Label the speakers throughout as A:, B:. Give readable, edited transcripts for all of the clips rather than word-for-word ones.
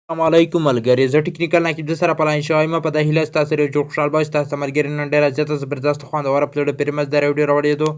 A: السلام علیکم ملګري، زه ټیکنیکل نقیب سره په لاین شوی یم. په دې هیله ستاسو سره جوړ خوشحال به ستاسو ملګري نن ډېره زیاته زبردست خوندوره په زړه پورې مزدار ویډیو راوړېدو.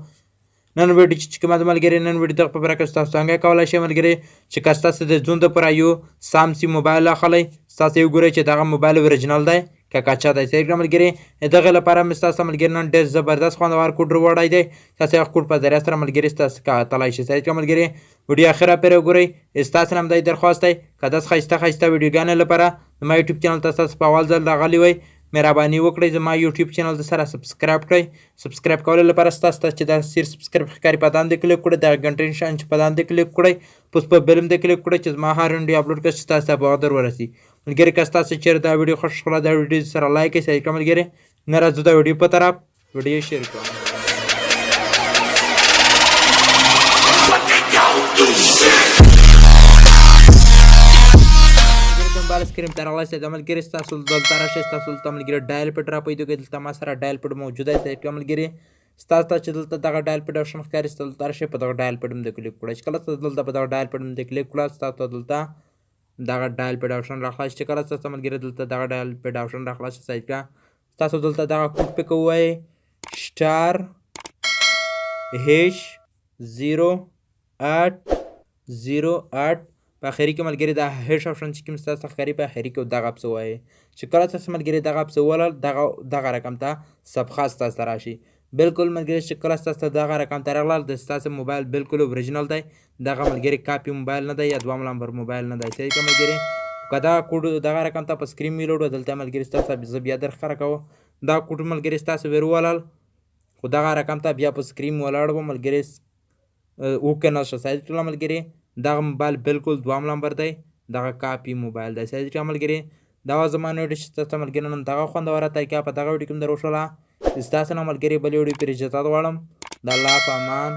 A: نن ویډیو چې کومه ده ملګري، نن ویډیو دغه په برکت ستاسو څنګه کولی شئ ملګري چې که ستاسو د ژوند دپاره یو سامسي موبایل اخلئ، ستاسو یې وګورئ چې دغه موبایل اوریجنل دی که کچا دی. صحیح کړه ملګري، دغې لپاره مې ستاسو ملګري نن ډېر زبردست خوندور کوډ راوړی دی. تاسو هغه کوډ په ذریعه سره ملګري ستاسو کتلی شئ. صحیح کړه ملګري، ویډیو اخره پورې وګورئ. ستاسو نه همدای درخواست دی که داسې ښایسته ویډیوګانې لپاره زما یوټیوب چینل ته تاسو په اول ځل راغلي وئ، مهرباني وکړئ زما یوټیوب چینل د سره سبسکرایب کړئ. سبسکرایب کولو لپاره ستاسو ته چې دا سیر سبسکرایب ښکاري په دندې کلیک کړئ، دغه غنټې نشان چې په دندې کلیک کړئ، اوس په بل هم د کلیک کړئ چې زما هر ویډیو اپلوډ کړه چې ستاسو ته په وخت در ورسي. ملګري که ستاسو چېرې دا ویډیو خوښ شوله دا ویډیو سره لایک کړئ. صحیح کړه ملګري، نه راځو دا ویډیو په طرف ویډیو شیر کړو. موبایل سکرین ته راغلی د ملګري ستاسو دلته راشئ. ستاسو دلته ملګري ډایل پیډ راپیدا کوي. دلته ما سره ډایل پیډ موجوده دی. صحیح کړه ملګري، ستاسو ته چې دلته دغه ډایل پیډ آپشن ښکاري ستاسو دلته راشئ، په دغه ډایل پیډ باندې کلیک کړئ. چې کله ستاسو دلته په دغه ډایل پیډ باندې کلیک کړه، ستاسو ته دلته دغه ډایل پیډ آپشن راخلاص. چې کله ستاسو ملګري دلته دغه ډایل پیډ آپشن راخلاص شي، صحیح کړه، ستاسو دلته دغه کوډ پې کوئ *#0808 په اخري کې ملګري دا هیش آپشن چې کوم ستاسو ښکاري په اخري کې دغه پسې ووایئ. چې کله تاسو ملګري دغه پسې وولل، دغه رقم ته صفحه ستاسو ته راشي. بلکل ملګري چې کله ستاسو ته دغه رقم ته راغلل، د ستاسو موبایل بلکل اوریجنل دی، دغه ملګري کاپي موبایل نه دی یا دویم نمبر موبایل نه دی. صحیح کړه ملګري، که دغه کوډ دغه رقم ته په سکرین ویلوډ دلته ملګري ستاسو زه بیا در ښکاره کوم. دا کوډ ملګري ستاسو ور وولل، خو دغه رقم ته بیا په سکرین ولاړ وم ملګري، اوکې نه شو. صحیح کړه ملګري، دغه موبایل بلکل دویم نمبر دی، دغه کاپي موبایل دی. صحیح کړه ملګري، دا وه زما نن ویډیو چې ستاسو ملګري نن دغه خوندوره طریقه په دغه ویډیو کې م در وښوله. ستاسو نه ملګري بلې ویډیو پرې اجازت غواړم. د الله په امان.